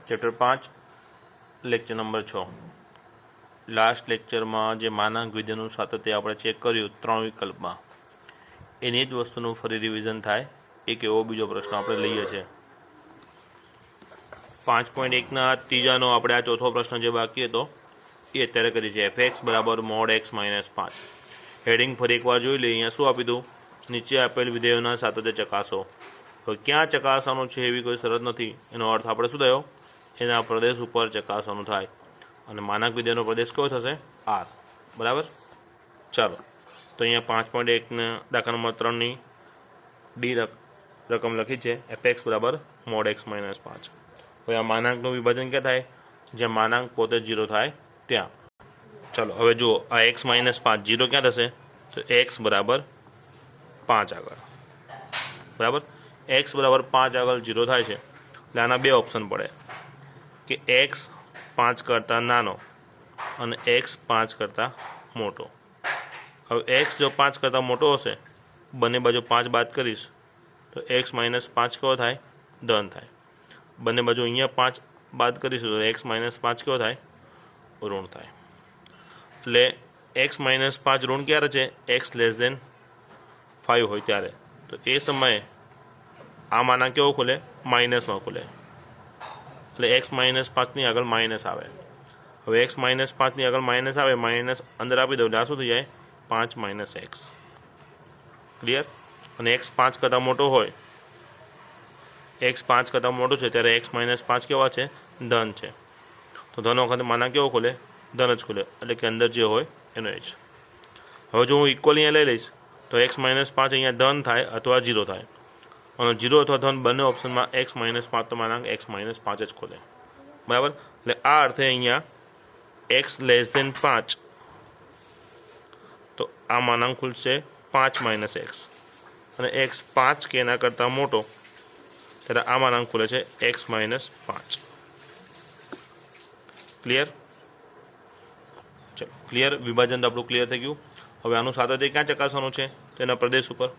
Chapter 5 lecture number 6 last લેક્ચરમાં જે માનાંક વિધેયનું સાતત્ય આપણે ચેક કર્યું 3 વિકલ્પમાં, એની જ વસ્તુનું ફરી રિવિઝન થાય એક એવો બીજો પ્રશ્ન આપણે લઈએ છીએ. 5.1ના ત્રીજાનો આપણે આ ચોથો પ્રશ્ન જે બાકી હતો એ અત્યારે કરી છે. fx બરાબર mod x માઇનસ 5. હેડિંગ ફરી એકવાર જોઈ લઈએ. અહીંયા શું આપી દઉં? નીચે આપેલ વિધેયોના સાતત્ય ચકાસો. હવે ક્યાં ચકાસવાનું છે એવી કોઈ શરત નથી. એનો અર્થ આપણે શું થયો? એના પ્રદેશ ઉપર ચકાસવાનું થાય. અને માનાંક વિધેયનો પ્રદેશ કયો થશે? આર. બરાબર. ચાલો તો અહીંયા 5.1 દાખલા નંબર 3ની ડી રકમ લખી છે fx બરાબર mod x માઇનસ 5. હવે આ માનાંકનું વિભાજન ક્યાં થાય? જ્યાં માનાંક પોતે 0 થાય ત્યાં. ચાલો હવે જુઓ, આ x માઇનસ 5 0 ક્યાં થશે? તો x બરાબર 5 આગળ. બરાબર. x બરાબર 5 આગળ 0 થાય છે એટલે આના બે ઓપ્શન પડે કે x 5 કરતાં નાનો અને x 5 કરતાં મોટો. હવે x જો 5 કરતાં મોટો હશે, બંને બાજુ 5 બાદ કરીશ તો x માઇનસ 5 કેવો થાય? ધન થાય. બંને બાજુ અહીંયા 5 બાદ કરીશું તો x માઇનસ 5 કેવો થાય? ઋણ થાય. એટલે x માઇનસ 5 ઋણ ક્યારે છે? x લેસ દેન 5 હોય ત્યારે. તો એ સમયે આ માનાંક કેવો ખુલે? માઇનસમાં ખુલે. એટલે x માઇનસ 5ની આગળ માઇનસ આવે. હવે x માઇનસ 5ની આગળ માઇનસ આવે, માઇનસ અંદર આપી દઉં એટલે આ શું થઈ જાય? 5 માઇનસ x. ક્લિયર? અને x 5 કરતાં મોટો હોય, x 5 કરતાં મોટો છે ત્યારે x માઇનસ 5 કેવા છે? ધન છે. તો ધન વખતે માનાંક કેવો ખુલે? ધન જ ખુલે. એટલે કે અંદર જે હોય એનો એ જ. હવે જો હું ઇક્વલ અહીંયા લઈ લઈશ તો x માઇનસ 5 અહીંયા ધન થાય અથવા 0 થાય. અને 0 અથવા ધન બંને ઓપ્શનમાં x માઇનસ 5 તો માનાંક x માઇનસ 5 જ ખોલે. બરાબર. એટલે આ અર્થે અહીંયા x લેસ દેન 5 તો આ માનાંક ખુલશે 5 માઇનસ x. અને x 5 કે એના કરતાં મોટો ત્યારે આ માનાંક ખુલે છે x માઇનસ 5. ક્લિયર? ચલો ક્લિયર. વિભાજન તો આપણું ક્લિયર થઈ ગયું. હવે આનું સાતત્ય ક્યાં ચકાસવાનું છે? તેના પ્રદેશ ઉપર.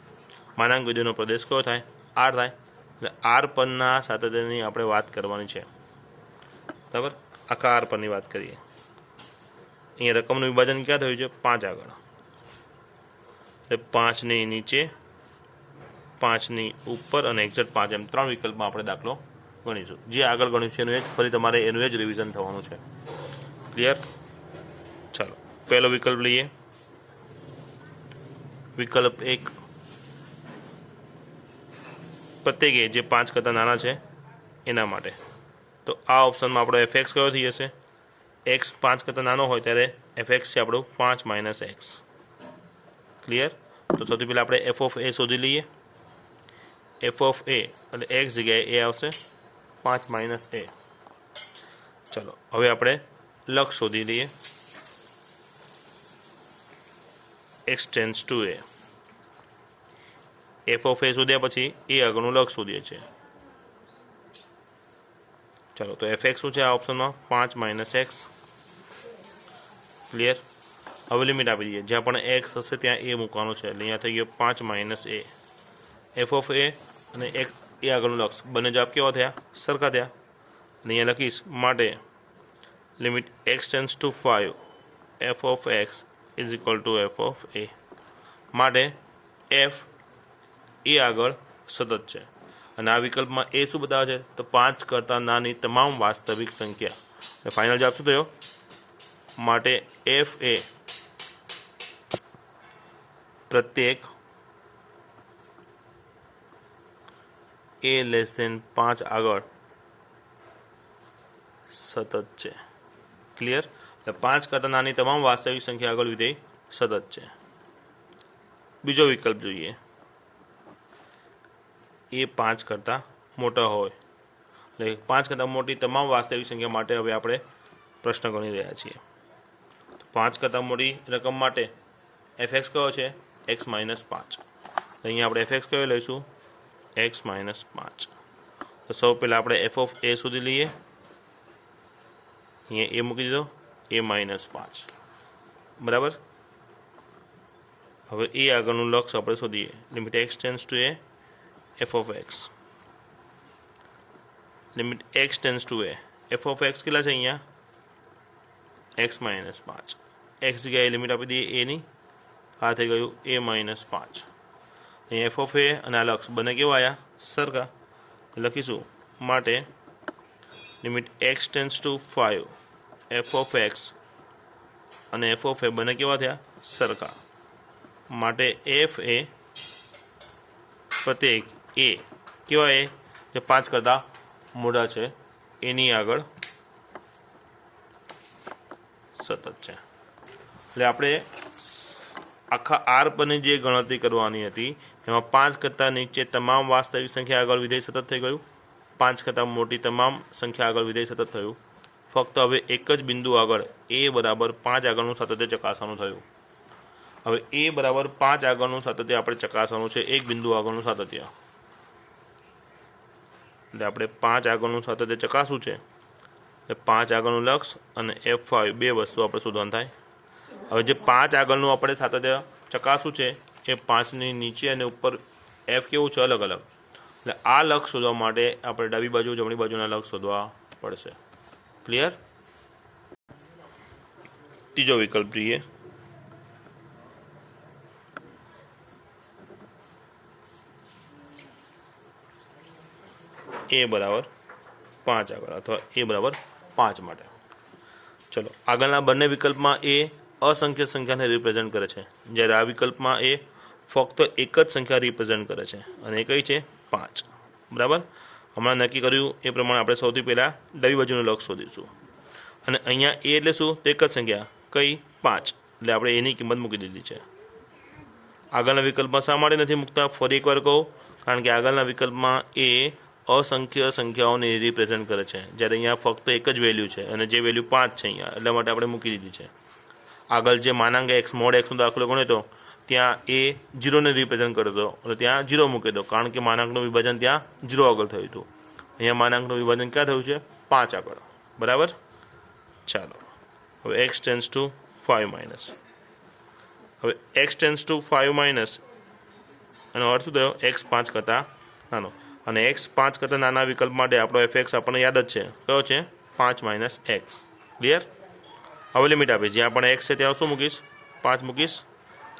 માનાંક વિધેયનો પ્રદેશ કયો થાય? આર થાય. એટલે આર પરના સાતત્યની આપણે વાત કરવાની છે. બરાબર. આખા આર પરની વાત કરીએ. અહીંયા રકમનું વિભાજન ક્યાં થયું છે? 5 આગળ. એટલે 5ની નીચે, 5ની ઉપર અને એક્ઝેક્ટ 5 એમ 3 વિકલ્પમાં આપણે દાખલો ગણીશું. જે આગળ ગણ્યું છે એનું એ જ ફરી તમારે એનું એ જ રિવિઝન થવાનું છે. ક્લિયર? ચાલો પહેલો વિકલ્પ લઈએ. વિકલ્પ 1, પ્રત્યેક એ જે 5 કરતાં નાના છે એના માટે. તો આ ઓપ્શનમાં આપણો fx કયો થઈ જશે? x 5 કરતાં નાનો હોય ત્યારે fx છે આપણું 5 માઇનસ x. ક્લિયર? તો સૌથી પહેલાં આપણે f ઓફ a શોધી લઈએ. f ઓફ a એટલે x જગ્યાએ a આવશે 5 માઇનસ a. ચલો હવે આપણે લક્ષ શોધી લઈએ. x tends to a. f of a શોધ્યા પછી એ આગળનું લક્ષ શોધીએ છીએ. ચાલો તો fx શું છે આ ઓપ્શનમાં? 5 માઇનસ x. ક્લિયર? હવે લિમિટ આપી દઈએ. જ્યાં પણ x હશે ત્યાં a મૂકવાનો છે. એટલે અહીંયા થઈ ગયો 5 minus a. f of a અને એ આગળનું લક્ષ બંને જવાબ કેવા થયા? સરખા થયા. અને અહીંયા લખીશ માટે limit x tends to 5 f of x is equal two f of a. માટે f એ આગળ સતત છે. અને આ વિકલ્પમાં એ શું બતાવે છે? તો 5 કરતાં નાની તમામ વાસ્તવિક સંખ્યા. એટલે ફાઇનલ જવાબ શું થયો? માટે f એ પ્રત્યેક a લેસ દેન 5 આગળ સતત છે. ક્લિયર? એટલે 5 કરતાં નાની તમામ વાસ્તવિક સંખ્યા આગળ વિધેય સતત છે. બીજો વિકલ્પ જોઈએ. એ 5 કરતાં મોટા હોય એટલે 5 કરતાં મોટી તમામ વાસ્તવિક સંખ્યા માટે હવે આપણે પ્રશ્ન ગણી રહ્યા છીએ. તો 5 કરતાં મોટી રકમ માટે fx કયો છે? x minus 5. અહીંયા આપણે fx કયો લઈશું? x minus 5. તો સૌ પહેલાં આપણે f ઓફ a શોધી લઈએ. અહીંયા a મૂકી દીધો, a માઇનસ 5. બરાબર. હવે એ આગળનું લક્ષ આપણે શોધીએ. Limit x tends to a f of x. Limit x tends to a F of x કેટલા છે અહીંયા એક્સ માઇનસ 5 એક્સ જગ્યાએ લિમિટ આપી દઈએ એની આ થઈ ગયું એ માઇનસ 5 અહીંયા એફ ઓફ એ અને આ લક્ષ બંને કેવા આવ્યા સરખા લખીશું માટે limit x tends two 5 F of x અને એફ ઓફ એ બંને કેવા થયા સરખા માટે એફ એ પ્રત્યેક એ કેવા એ જે 5 કરતાં મોટા છે એની આગળ સતત છે એટલે આપણે આખા આર પરની જે ગણતરી કરવાની હતી એમાં 5 કરતાં નીચે તમામ વાસ્તવિક સંખ્યા આગળ વિધેય સતત થઈ ગયું 5 કરતાં મોટી તમામ સંખ્યા આગળ વિધેય સતત થયું ફક્ત હવે એક જ બિંદુ આગળ એ બરાબર 5 આગળનું સાતત્ય ચકાસવાનું થયું હવે એ બરાબર 5 આગળનું સાતત્ય આપણે ચકાસવાનું છે એક બિંદુ આગળનું સાતત્ય એટલે આપણે 5 આગળનું સાતત્ય ચકાસવું છે એટલે 5 આગળનું લક્ષ અને F5 બે વસ્તુ આપણે શોધવાનું થાય હવે જે 5 આગળનું આપણે સાતત્ય ચકાસવું છે એ 5ની નીચે અને ઉપર F કેવું છે અલગ અલગ એટલે આ લક્ષ શોધવા માટે આપણે ડાબી બાજુ જમણી બાજુના લક્ષ શોધવા પડશે ક્લિયર ત્રીજો વિકલ્પ જોઈએ એ બરાબર 5 આગળ અથવા એ બરાબર 5 માટે ચલો આગળના બંને વિકલ્પમાં એ અસંખ્ય સંખ્યાને રિપ્રેઝેન્ટ કરે છે જ્યારે આ વિકલ્પમાં એ ફક્ત એક જ સંખ્યા રિપ્રેઝેન્ટ કરે છે અને એ કઈ છે 5 બરાબર હમણાં નક્કી કર્યું એ પ્રમાણે આપણે સૌથી પહેલાં ડાબી બાજુનું લક્ષ શોધીશું અને અહીંયા એ એટલે શું તો એક જ સંખ્યા કઈ 5 એટલે આપણે એની કિંમત મૂકી દીધી છે આગળના વિકલ્પમાં શા માટે નથી મૂકતા ફરી એકવાર કહું કારણ કે આગળના વિકલ્પમાં એ અસંખ્ય સંખ્યાઓને રિપ્રેઝેન્ટ કરે છે જ્યારે અહીંયા ફક્ત એક જ વેલ્યુ છે અને જે વેલ્યુ 5 છે અહીંયા એટલા માટે આપણે મૂકી દીધી છે આગળ જે માનાંક એક્સ મોડ એક્સનો દાખલો ગણ્યો હતો ત્યાં એ 0ને રિપ્રેઝેન્ટ કર્યો હતો અને ત્યાં 0 મૂકી દો કારણ કે માનાંકનું વિભાજન ત્યાં 0 આગળ થયું હતું અહીંયા માનાંકનું વિભાજન ક્યાં થયું છે 5 આગળ બરાબર ચાલો હવે એક્સ ટેન્સ ટુ 5 માઇનસ હવે એક્સ ટેન્સ ટુ 5 માઇનસ એનો અર્થ શું થયો એક્સ 5 કરતાં નાનો અને એક્સ 5 કરતાં નાના વિકલ્પ માટે આપણો એફ આપણને યાદ જ છે કયો છે 5 માઇનસ એક્સ ક્લિયર હવે લિમિટ આપી જ્યાં પણ એક્સ છે ત્યાં શું મૂકીશ 5 મૂકીશ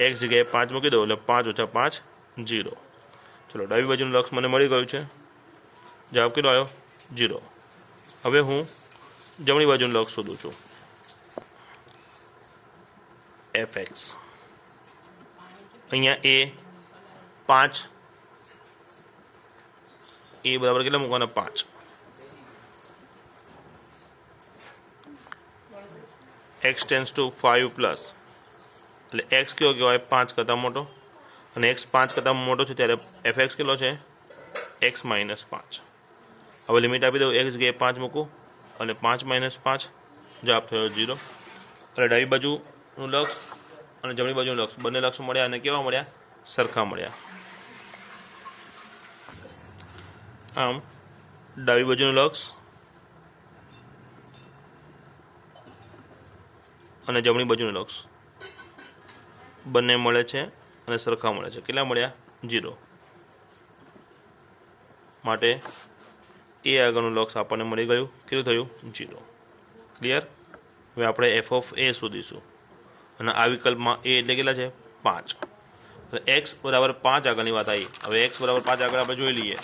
એક્સ જગ્યાએ 5 મૂકી દો એટલે 5 ઓછા 5 0 ચલો ડાબી બાજુનું લક્ષ મને મળી ગયું છે જવાબ કેટલો આવ્યો 0 હવે હું જમણી બાજુનું લક્ષ શોધું છું એફ એક્સ અહીંયા એ 5 એ બરાબર કેટલા મૂકવાના 5 એક્સ ટેન્સ ટુ 5 પ્લસ એટલે એક્સ કેવો કહેવાય 5 કરતાં મોટો અને એક્સ 5 કરતાં મોટો છે ત્યારે એફ એક્સ કેટલો છે એક્સ માઇનસ 5 હવે લિમિટ આપી દઉં એક્સ જગ્યાએ 5 મૂકું અને 5 માઇનસ 5 જવાબ થયો 0 એટલે ડાબી બાજુનું લક્ષ અને જમણી બાજુનું લક્ષ બંને લક્ષ મળ્યા અને કેવા મળ્યા સરખા મળ્યા આમ ડાબી બાજુનું લક્ષ અને જમણી બાજુનું લક્ષ બંને મળે છે અને સરખા મળે છે કેટલા મળ્યા 0 માટે એ આગળનું લક્ષ આપણને મળી ગયું કેટલું થયું 0 ક્લિયર હવે આપણે એફ ઓફ એ શોધીશું અને આ વિકલ્પમાં એ એટલે કેટલા છે 5 એટલે એક્સ બરાબર 5 આગળની વાત આવી હવે એક્સ બરાબર 5 આગળ આપણે જોઈ લઈએ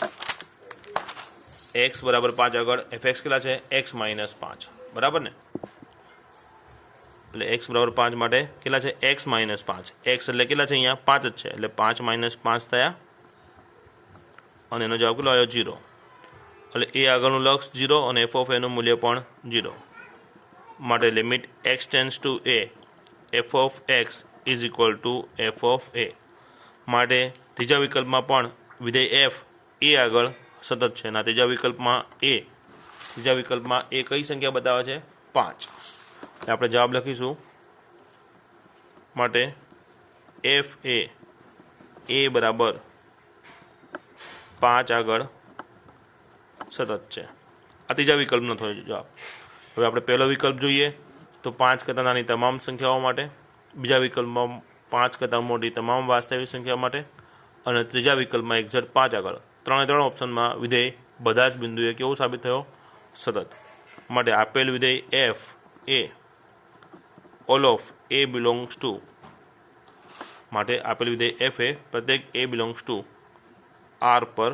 એક્સ બરાબર 5 આગળ એફ એક્સ કેટલા છે એક્સ માઇનસ 5 બરાબર ને એટલે એક્સ બરાબર 5 માટે કેટલા છે એક્સ માઇનસ 5 એક્સ એટલે કેટલા છે અહીંયા 5 જ છે એટલે 5 માઇનસ 5 થયા અને એનો જવાબ કેટલો આવ્યો 0 એટલે એ આગળનું લક્ષ 0 અને એફ ઓફ એનું મૂલ્ય પણ 0 માટે limit x tends to a f of x is equal to f of a માટે ત્રીજા વિકલ્પમાં પણ વિધેય એફ એ આગળ સતત છે અને ત્રીજા વિકલ્પમાં એ કઈ સંખ્યા બતાવે છે 5 આપણે જવાબ લખીશું માટે એફ એ બરાબર 5 આગળ સતત છે આ ત્રીજા વિકલ્પનો થયો જવાબ હવે આપણે પહેલો વિકલ્પ જોઈએ તો 5 કરતાં નાની તમામ સંખ્યાઓ માટે બીજા વિકલ્પમાં 5 કરતાં મોટી તમામ વાસ્તવિક સંખ્યા માટે અને ત્રીજા વિકલ્પમાં એક્ઝેક્ટ 5 આગળ ત્રણે ત્રણ ઓપ્શનમાં વિધેય બધા જ બિંદુએ કેવું સાબિત થયો સતત માટે આપેલ વિધેય F A all of A belongs to માટે આપેલ વિધેય એફ એ પ્રત્યેક એ બિલોંગ્સ ટુ આર પર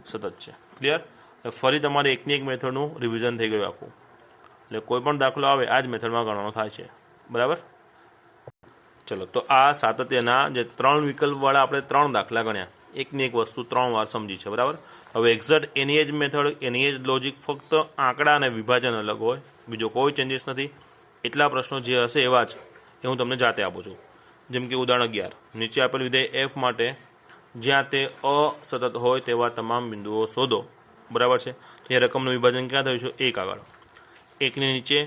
સતત છે. ક્લિયર? ફરી તમારે એકની એક મેથડનું રિવિઝન થઈ ગયું આખું. એટલે કોઈ પણ દાખલો આવે આ જ મેથડમાં ગણવાનો થાય છે. બરાબર? ચલો, તો આ સાતત્યના જે 3 વિકલ્પવાળા આપણે 3 દાખલા ગણ્યા. એકની એક વસ્તુ 3 વાર સમજી છે. બરાબર? હવે એક્ઝેક્ટ એની જ મેથડ, એની જ લોજિક, ફક્ત આંકડા અને વિભાજન અલગ હોય, બીજો કોઈ ચેન્જીસ નથી. એટલા પ્રશ્નો જે હશે એવા જ એ હું તમને જાતે આપું છું. જેમ કે ઉદાહરણ 11, નીચે આપેલ વિધેય એફ માટે જ્યાં તે અસતત હોય તેવા તમામ બિંદુઓ શોધો. બરાબર છે? તો એ રકમનું વિભાજન ક્યાં થયું છે? 1 આગળ. 1ની નીચે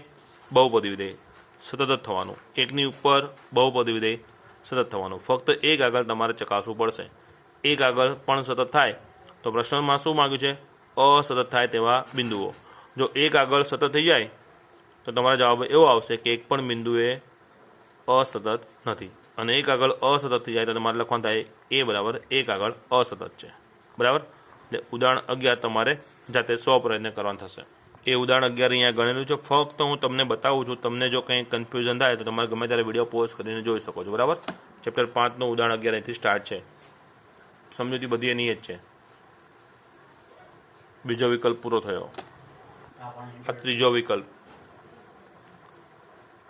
બહુપદી વિધેય સતત જ થવાનું, 1ની ઉપર બહુપદી વિધેય સતત થવાનું. ફક્ત 1 આગળ તમારે ચકાસવું પડશે. 1 આગળ પણ સતત થાય તો પ્રશ્નમાં શું માગ્યું છે? અસતત થાય તેવા બિંદુઓ. જો 1 આગળ સતત થઈ જાય તો તમારો જવાબ એવો આવશે કે એક પણ બિંદુ એ અસતત નથી. અને 1 આગળ અસતત થઈ જાય તો તમારે લખવાનું થાય એ બરાબર 1 આગળ અસતત છે. બરાબર? એટલે ઉદાહરણ 11 તમારે જાતે 100 પ્રયત્ન કરવાનો થશે. એ ઉદાહરણ 11 અહીંયા ગણેલું છે. ફક્ત હું તમને બતાવું છું. તમને જો કંઈ કન્ફ્યુઝન થાય તો તમારે ગમે ત્યારે વિડીયો પોઝ કરીને જોઈ શકો છો. બરાબર? ચેપ્ટર 5નું ઉદાહરણ 11 અહીંથી સ્ટાર્ટ છે. સમજૂતી બધી એની જ છે. બીજો વિકલ્પ પૂરો થયો. આ ત્રીજો વિકલ્પ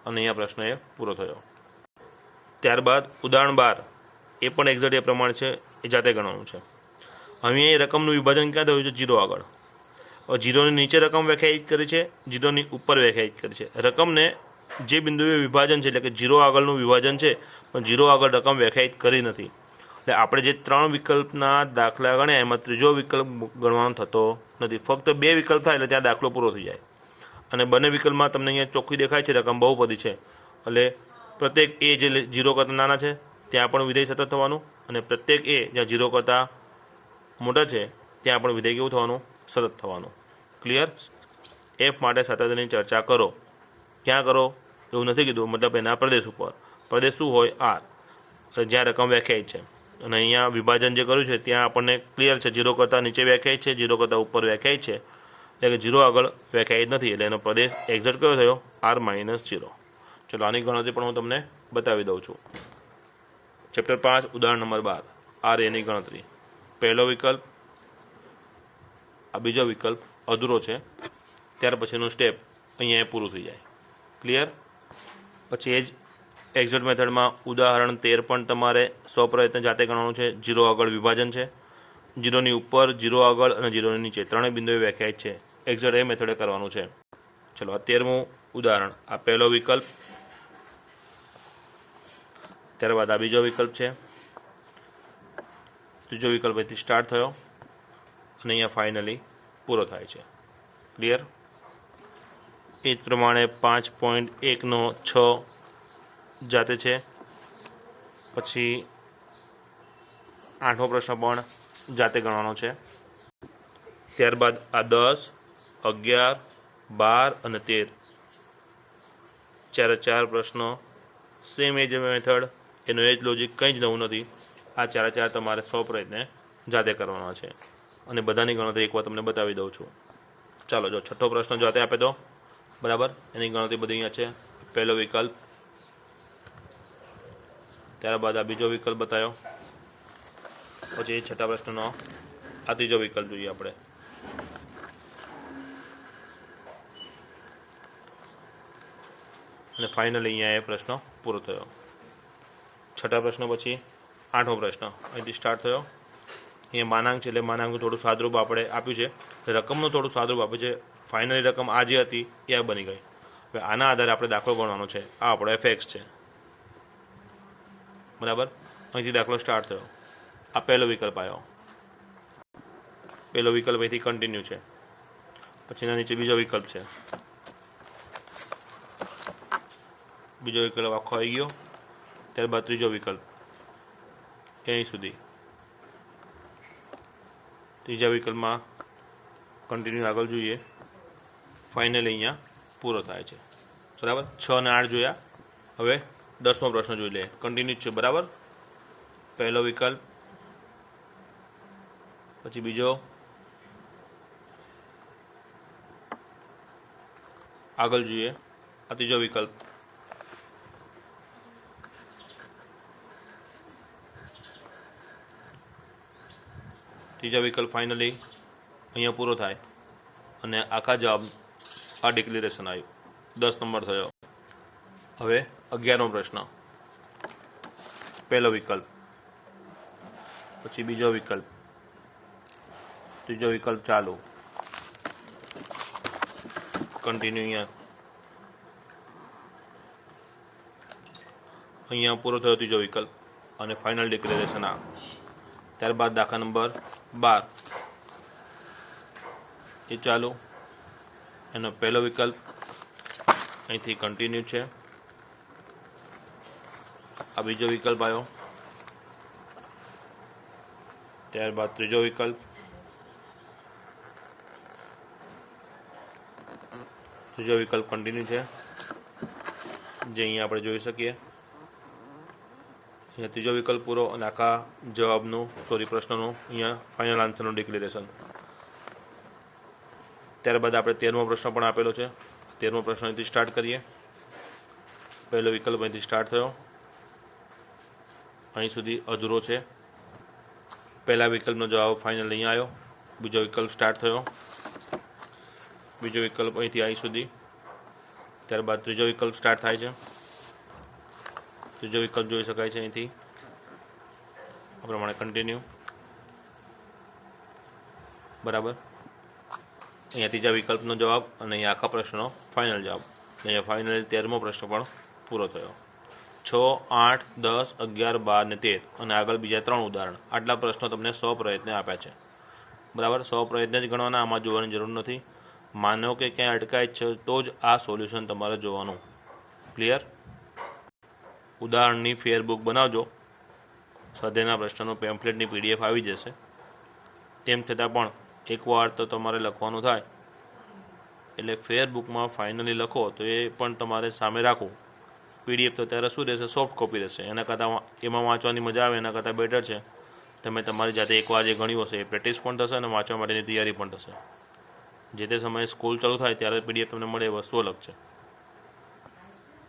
અને અહીંયા પ્રશ્ન એ પૂરો થયો. ત્યારબાદ ઉદાહરણ 12 એ પણ એક્ઝેક્ટ એ પ્રમાણે છે, એ જાતે ગણવાનું છે. હવે એ રકમનું વિભાજન ક્યાં થયું છે? 0 આગળ. હવે 0ની નીચે રકમ વ્યાખ્યાયિત કરી છે, 0ની ઉપર વ્યાખ્યાયિત કરી છે. રકમને જે બિંદુએ વિભાજન છે એટલે કે 0 આગળનું વિભાજન છે, પણ 0 આગળ રકમ વ્યાખ્યાયિત કરી નથી. એટલે આપણે જે 3 વિકલ્પના દાખલા ગણ્યા એમાં ત્રીજો વિકલ્પ ગણવાનો થતો નથી. ફક્ત 2 વિકલ્પ થાય એટલે ત્યાં દાખલો પૂરો થઈ જાય. અને બંને વિકલ્પમાં તમને અહીંયા ચોખ્ખી દેખાય છે રકમ બહુપદી છે. એટલે પ્રત્યેક એ જે 0 કરતાં નાના છે ત્યાં પણ વિધેય સતત થવાનું, અને પ્રત્યેક એ જ્યાં 0 કરતાં મોટા છે ત્યાં પણ વિધેય કેવું થવાનું? સતત થવાનું. ક્લિયર? એફ માટે સાતત્યની ચર્ચા કરો. ક્યાં કરો એવું નથી કીધું, મતલબ એના પ્રદેશ ઉપર. પ્રદેશ શું હોય? આર. જ્યાં રકમ વ્યાખ્યાયિત છે. અને અહીંયા વિભાજન જે કર્યું છે ત્યાં આપણને ક્લિયર છે 0 કરતાં નીચે વ્યાખ્યાયિત છે, 0 કરતાં ઉપર વ્યાખ્યાયિત છે. એટલે કે 0 આગળ વ્યાખ્યાયિત નથી. એટલે એનો પ્રદેશ એક્ઝેક્ટ કયો થયો? R-0. ચલો, આની ગણતરી પણ હું તમને બતાવી દઉં છું. ચેપ્ટર 5 ઉદાહરણ નંબર 12, આર એની ગણતરી. પહેલો વિકલ્પ, આ બીજો વિકલ્પ અધૂરો છે. ત્યાર પછીનું સ્ટેપ અહીંયા પૂરું થઈ જાય. ક્લિયર? પછી એ જ એક્ઝેક્ટ મેથડમાં ઉદાહરણ 13 પણ તમારે 100 પ્રયત્ન જાતે ગણવાનું છે. 0 આગળ વિભાજન છે, 0ની ઉપર, 0 આગળ અને 0ની નીચે ત્રણેય બિંદુએ વ્યાખ્યાયિત છે. એક્ઝેક્ટ એ મેથડે કરવાનું છે. ચલો, આ 13મું ઉદાહરણ. આ પહેલો વિકલ્પ, ત્યારબાદ આ બીજો વિકલ્પ છે, ત્રીજો વિકલ્પ અહીંથી સ્ટાર્ટ થયો અને અહીંયા ફાઇનલી પૂરો થાય છે. ક્લિયર? એ જ પ્રમાણે 5.1નો 6 જાતે છે. પછી 8મો પ્રશ્ન પણ જાતે ગણવાનો છે. ત્યારબાદ આ 10, 11, 12 અને 13 4 પ્રશ્નો સેમ એજ મેથડ, એનો એ જ લોજિક, કંઈ જ નવું નથી. આ 4 તમારે 100 પ્રયત્ને જાતે કરવાના છે. અને બધાની ગણતરી એકવાર તમને બતાવી દઉં છું. ચાલો, જો છઠ્ઠો પ્રશ્ન જાતે આપે તો બરાબર. એની ગણતરી બધી અહીંયા છે. પહેલો વિકલ્પ, ત્યારબાદ આ બીજો વિકલ્પ બતાવ્યો. પછી છઠ્ઠા પ્રશ્નનો આ ત્રીજો વિકલ્પ જોઈએ આપણે. અને ફાઇનલી અહીંયા એ પ્રશ્ન પૂરો થયો. છઠ્ઠા પ્રશ્ન પછી 8મો પ્રશ્ન અહીંથી સ્ટાર્ટ થયો. અહીંયા માનાંક છે એટલે માનાંકનું થોડું સાદરૂપ આપણે આપ્યું છે. રકમનું થોડું સાદરૂપ આપ્યું છે. ફાઇનલી રકમ આ જે હતી એ આ બની ગઈ. હવે આના આધારે આપણે દાખલો ગણવાનો છે. આ આપણો એફએક્સ છે. બરાબર? અહીંથી દાખલો સ્ટાર્ટ થયો. આ પહેલો વિકલ્પ આવ્યો. પહેલો વિકલ્પ અહીંથી કન્ટિન્યુ છે. પછી એના નીચે બીજો વિકલ્પ છે. બીજો વિકલ્પ આખો આવી ગયો. ત્યારબાદ ત્રીજો વિકલ્પ અહીં સુધી. ત્રીજા વિકલ્પમાં કન્ટિન્યુ આગળ જોઈએ. ફાઇનલી અહીંયા પૂરો થાય છે. બરાબર? 6 અને 8 જોયા. હવે 10મો પ્રશ્ન જોઈ લે. કન્ટિન્યુ છે. બરાબર? પહેલો વિકલ્પ, પછી બીજો, આગળ જોઈએ આ ત્રીજો વિકલ્પ, ત્રીજા વિકલ્પ ફાઇનલી અહીંયા પૂરો થાય અને આખા જવાબ આ ડિક્લેરેશન આવ્યું, 10 નંબર થયો. હવે 11મો પ્રશ્ન, પહેલો વિકલ્પ, પછી બીજો વિકલ્પ, ત્રીજો વિકલ્પ ચાલુ, કન્ટિન્યુ, અહીંયા પૂરો થયો ત્રીજો વિકલ્પ અને ફાઇનલ ડિક્લેરેશન આ. ત્યારબાદ દાખલા નંબર 12, એ ચાલુ, એનો પહેલો વિકલ્પ અહીંથી કન્ટિન્યુ છે, આ બીજો વિકલ્પ આવ્યો, ત્યારબાદ ત્રીજો વિકલ્પ, ત્રીજો વિકલ્પ કન્ટિન્યુ છે, જે અહીંયા આપણે જોઈ શકીએ. અહીંયા ત્રીજો વિકલ્પ પૂરો અને આખા જવાબનું પ્રશ્નનું અહીંયા ફાઇનલ આન્સરનું ડિક્લેરેશન. ત્યારબાદ આપણે 13મો પ્રશ્ન પણ આપેલો છે. 13મો પ્રશ્ન અહીંથી સ્ટાર્ટ કરીએ. પહેલો વિકલ્પ અહીંથી સ્ટાર્ટ થયો, અહીં સુધી અધૂરો છે. પહેલા વિકલ્પનો જવાબ ફાઇનલ અહીંયા આવ્યો, બીજો વિકલ્પ સ્ટાર્ટ થયો, બીજો વિકલ્પ અહીંથી અહીં સુધી, ત્યારબાદ ત્રીજો વિકલ્પ સ્ટાર્ટ થાય છે. ત્રીજો વિકલ્પ જોઈ શકાય છે અહીંથી આ પ્રમાણે કન્ટિન્યુ, બરાબર. અહીંયા ત્રીજા વિકલ્પનો જવાબ અને અહીંયા આખા પ્રશ્નનો ફાઇનલ જવાબ. અહીંયા ફાઇનલ 13મો પ્રશ્ન પણ પૂરો થયો. 6, 8, 10, 11, 12 ને 13 અને આગળ બીજા 3 ઉદાહરણ. આટલા પ્રશ્નો તમને 100 પ્રયત્ને આપ્યા છે, બરાબર. 100 પ્રયત્ન જ ગણવાના, આમાં જોવાની જરૂર નથી. માનો કે ક્યાંય અટકાય છે તો જ આ સોલ્યુશન તમારે જોવાનું. ક્લિયર? ઉદાહરણની ફેરબુક બનાવજો, સ્વાધ્યાયના પ્રશ્નોનું પેમ્ફલેટની PDF આવી જશે. તેમ છતાં પણ એકવાર તો તમારે લખવાનું થાય એટલે ફેરબુકમાં ફાઇનલી લખો તો એ પણ તમારે સામે રાખવું. PDF તો ત્યારે શું રહેશે, સોફ્ટ કોપી રહેશે. એના કરતાં એમાં વાંચવાની મજા આવે એના કરતાં બેટર છે તમે તમારી જાતે એકવાર જે ગણ્યું હશે એ પ્રેક્ટિસ પણ થશે અને વાંચવા માટેની તૈયારી પણ થશે. જે તે સમયે સ્કૂલ ચાલુ થાય ત્યારે PDF તમને મળે એ વસ્તુ અલગ છે.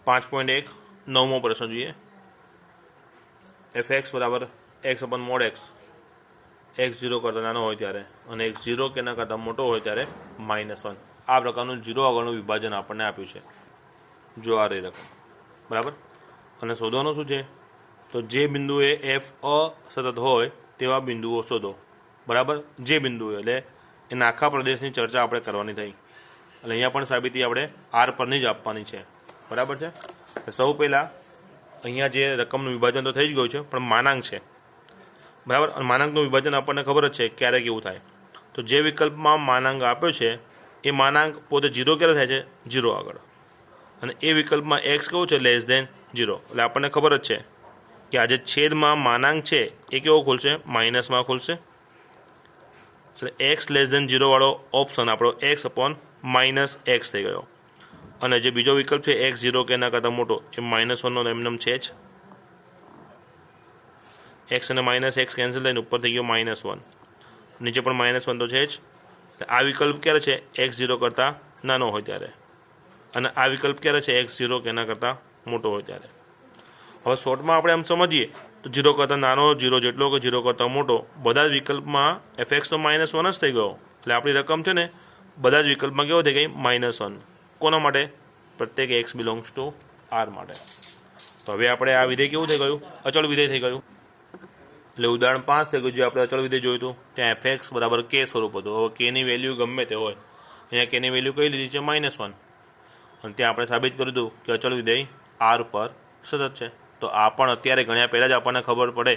5.1 9મો પ્રશ્ન જોઈએ. fx બરાબર x/mod x, x 0 કરતાં નાનો હોય ત્યારે અને x 0 કે એના કરતાં મોટો હોય ત્યારે -1. આ પ્રકારનું 0 આગળનું વિભાજન આપણને આપ્યું છે. જો આ રહી રકમ, બરાબર. અને શોધવાનું શું છે, તો જે બિંદુએ f અસતત હોય તેવા બિંદુઓ શોધો, બરાબર. જે બિંદુએ એટલે એના આખા પ્રદેશની ચર્ચા આપણે કરવાની થઈ અને અહીંયા પણ સાબિતી આપણે r પરની જ આપવાની છે, બરાબર છે. સૌ પહેલાં અહીંયા જે રકમનું વિભાજન તો થઈ જ ગયું છે પણ માનાંક છે, બરાબર. અને માનાંકનું વિભાજન આપણને ખબર જ છે ક્યારે કેવું થાય. તો જે વિકલ્પમાં માનાંક આપ્યો છે એ માનાંક પોતે 0 ક્યારે થાય છે, 0 આગળ. અને એ વિકલ્પમાં x કેવું છે, <0. એટલે આપણને ખબર જ છે કે આ જે છેદમાં માનાંક છે એ કેવો ખુલશે, માઇનસમાં ખુલશે. એટલે x <0 વાળો ઓપ્શન આપણો x/-x થઈ ગયો. અને જે બીજો વિકલ્પ છે x 0 કે એના કરતાં મોટો એ -1નો એમનેમ છે જ. x અને -x કેન્સલ થઈને ઉપર થઈ ગયો -1, નીચે પણ -1 તો છે જ. આ વિકલ્પ ક્યારે છે, x 0 કરતાં નાનો હોય ત્યારે. અને આ વિકલ્પ ક્યારે છે, x 0 કે એના કરતાં મોટો હોય ત્યારે. હવે શોર્ટમાં આપણે એમ સમજીએ તો 0 કરતાં નાનો, 0 જેટલો કે 0 કરતાં મોટો, બધા જ વિકલ્પમાં fx તો -1 જ થઈ ગયો. એટલે આપણી રકમ છે ને બધા જ વિકલ્પમાં કેવો થઈ ગઈ, -1. કોના માટે, પ્રત્યેક x બિલોંગ્સ ટુ r માટે. તો હવે આપણે આ વિધેય કેવું થઈ ગયું, અચળ વિધેય થઈ ગયું. એટલે ઉદાહરણ 5 થઈ ગયું. જે આપણે અચળ વિધેય જોયું હતું ત્યાં fx બરાબર k સ્વરૂપ હતું. હવે kની વેલ્યુ ગમે તે હોય, અહીંયા kની વેલ્યુ કઈ લીધી છે, -1. અને ત્યાં આપણે સાબિત કર્યું હતું કે અચળ વિધેય r પર સતત છે. તો આ પણ અત્યારે ગણ્યા પહેલાં જ આપણને ખબર પડે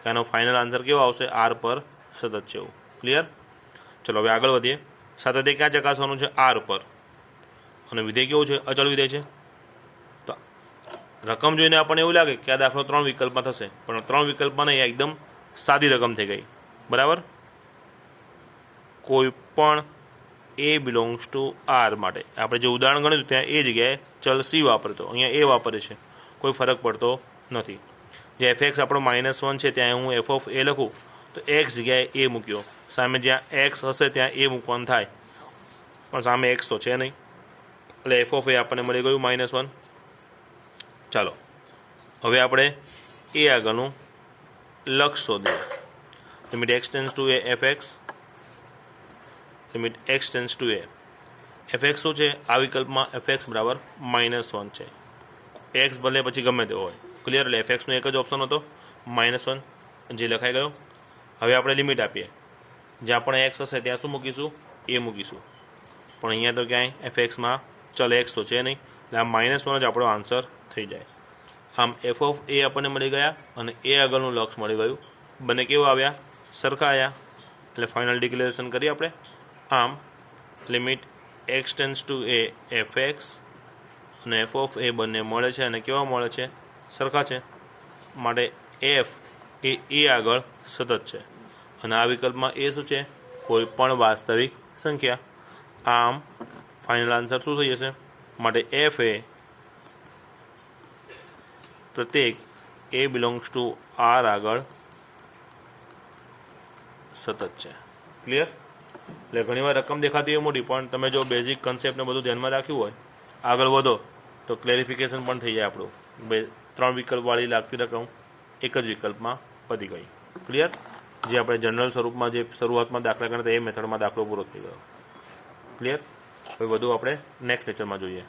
કે આનો ફાઇનલ આન્સર કેવો આવશે, r પર સતત છે એવું. ક્લિયર? ચલો હવે આગળ વધીએ. સાતત્ય ક્યાં ચકાસવાનું છે, r પર. અને વિધેય કેવું છે, અચળ વિધેય છે. તો રકમ જોઈને આપણને એવું લાગે કે આ દાખલો 3 વિકલ્પમાં થશે, પણ 3 વિકલ્પમાં નહીં, એકદમ સાદી રકમ થઈ ગઈ, બરાબર. કોઈ પણ a બિલોંગ્સ ટુ r માટે આપણે જે ઉદાહરણ ગણ્યું ત્યાં એ જગ્યાએ ચલ c વાપરતો, અહીંયા a વાપરે છે, કોઈ ફરક પડતો નથી. જે fx આપણો -1 છે ત્યાં હું f ઓફ a લખું તો x જગ્યાએ a મૂક્યો, સામે જ્યાં x હશે ત્યાં a મૂકવાનું થાય, પણ સામે x તો છે નહીં. એટલે એફ ઓફ એ આપણને મળી ગયું -1. ચાલો હવે આપણે એ આગળનું લક્ષ શોધીએ. Limit x tends to a F x, limit x tends to a F x શું છે? આ વિકલ્પમાં એફ એક્સ બરાબર -1 છે. એક્સ ભલે પછી ગમે તેવો હોય. ક્લિયર? એટલે એફ એક્સનો એક જ ઓપ્શન હતો -1, જે લખાઈ ગયો. હવે આપણે લિમિટ આપીએ. જ્યાં પણ એક્સ હશે ત્યાં શું મૂકીશું? એ મૂકીશું. પણ અહીંયા તો ક્યાંય એફ એક્સમાં ચલ એક્સ તો છે નહીં, એટલે આ -1 જ આપણો આન્સર થઈ જાય. આમ એફ ઓફ એ આપણને મળી ગયા અને એ આગળનું લક્ષ મળી ગયું. બંને કેવા આવ્યા? સરખા આવ્યા. એટલે ફાઇનલ ડિક્લેરેશન કરીએ આપણે. આમ limit x tends to a F x અને એફ ઓફ એ બંને મળે છે અને કેવા મળે છે? સરખા છે. માટે એફ એ આગળ સતત છે અને આ વિકલ્પમાં એ શું છે? કોઈ પણ વાસ્તવિક સંખ્યા. આમ ફાઇનલ આન્સર શું થઈ જશે? માટે એફ એ પ્રત્યેક એ બિલોંગ્સ ટુ આર આગળ સતત છે. ક્લિયર? એટલે ઘણીવાર રકમ દેખાતી હોય મોટી, પણ તમે જો બેઝિક કન્સેપ્ટને બધું ધ્યાનમાં રાખ્યું હોય, આગળ વધો તો ક્લેરિફિકેશન પણ થઈ જાય આપણું. 3 વિકલ્પવાળી લાગતી રકમ એક જ વિકલ્પમાં પતી ગઈ. ક્લિયર? જે આપણે જનરલ સ્વરૂપમાં જે શરૂઆતમાં દાખલા ગણતા એ મેથડમાં દાખલો પૂરો થઈ ગયો. ક્લિયર? હવે વધુ આપણે નેક્સ્ટ લેક્ચરમાં જોઈએ.